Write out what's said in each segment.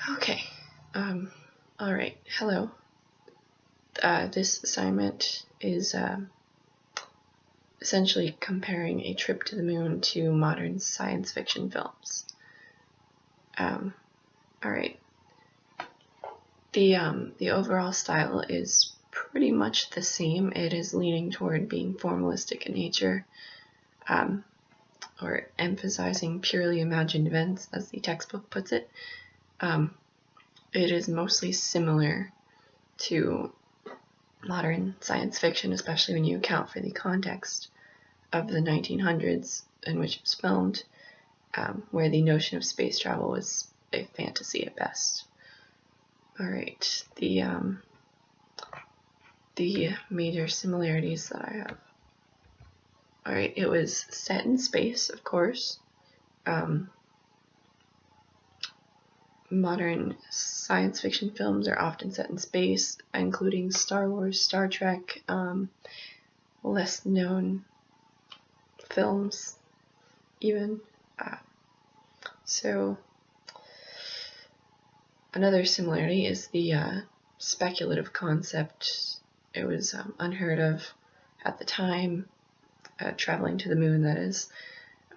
Okay, alright, hello. This assignment is essentially comparing A Trip to the Moon to modern science fiction films. Alright. The overall style is pretty much the same. It is leaning toward being formalistic in nature, or emphasizing purely imagined events, as the textbook puts it. It is mostly similar to modern science fiction, especially when you account for the context of the 1900s in which it was filmed, where the notion of space travel was a fantasy at best. Alright, the major similarities that I have. Alright, it was set in space, of course. Modern science fiction films are often set in space, including Star Wars, Star Trek, less known films even. So another similarity is the speculative concept. It was unheard of at the time, traveling to the moon, that is.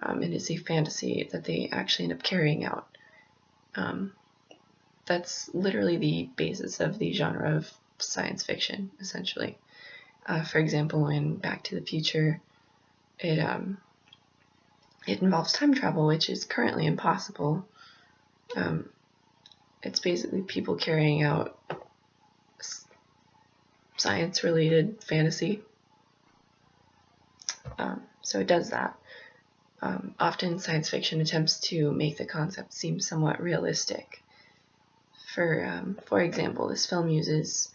It is a fantasy that they actually end up carrying out. That's literally the basis of the genre of science fiction, essentially. For example, in Back to the Future, it involves time travel, which is currently impossible. It's basically people carrying out science-related fantasy. So it does that. Often science fiction attempts to make the concept seem somewhat realistic. For example, this film uses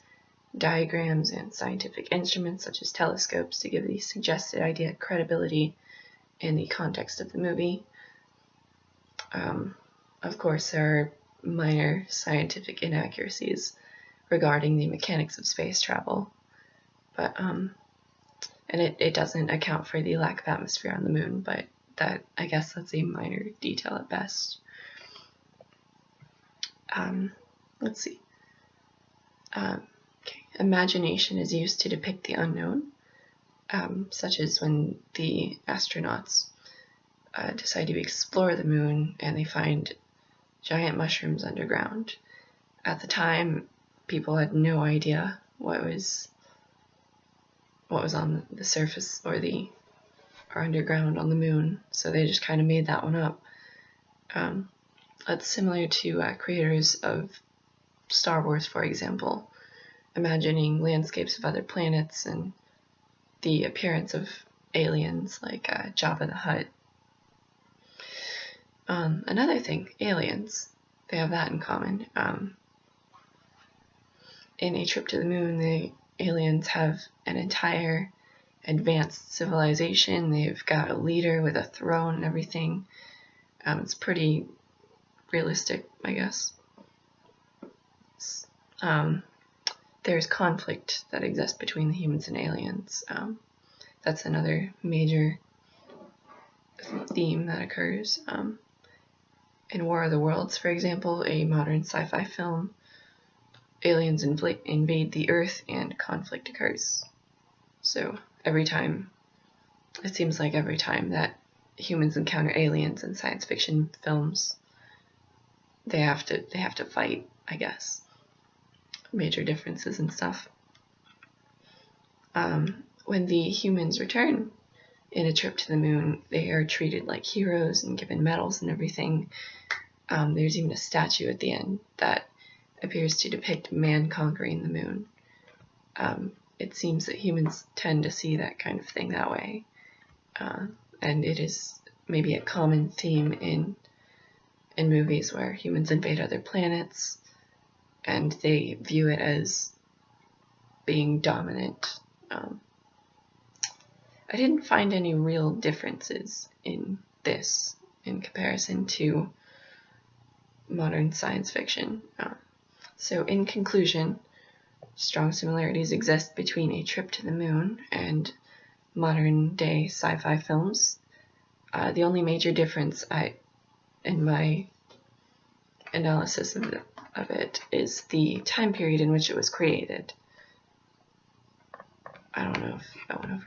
diagrams and scientific instruments such as telescopes to give the suggested idea credibility in the context of the movie. Of course, there are minor scientific inaccuracies regarding the mechanics of space travel, but and it doesn't account for the lack of atmosphere on the moon, but I guess that's a minor detail at best. Let's see. Imagination is used to depict the unknown, such as when the astronauts decide to explore the moon and they find giant mushrooms underground. At the time, people had no idea what was on the surface or underground on the moon, so they just kind of made that one up. That's similar to creators of Star Wars, for example, imagining landscapes of other planets and the appearance of aliens like Jabba the Hutt. Another thing, aliens, they have that in common. In A Trip to the Moon, the aliens have an entire advanced civilization. They've got a leader with a throne and everything. It's pretty realistic, I guess. There's conflict that exists between the humans and aliens. That's another major theme that occurs. In War of the Worlds, for example, a modern sci-fi film, aliens invade the Earth and conflict occurs. So it seems like every time that humans encounter aliens in science fiction films, they have to fight, I guess. Major differences and stuff. When the humans return in A Trip to the Moon, they are treated like heroes and given medals and everything. There's even a statue at the end that appears to depict man conquering the moon. It seems that humans tend to see that kind of thing that way, and it is maybe a common theme in movies where humans invade other planets and they view it as being dominant. I didn't find any real differences in this in comparison to modern science fiction. So in conclusion, strong similarities exist between A Trip to the Moon and modern day sci-fi films. The only major difference in my analysis of it is the time period in which it was created. I don't know if that went over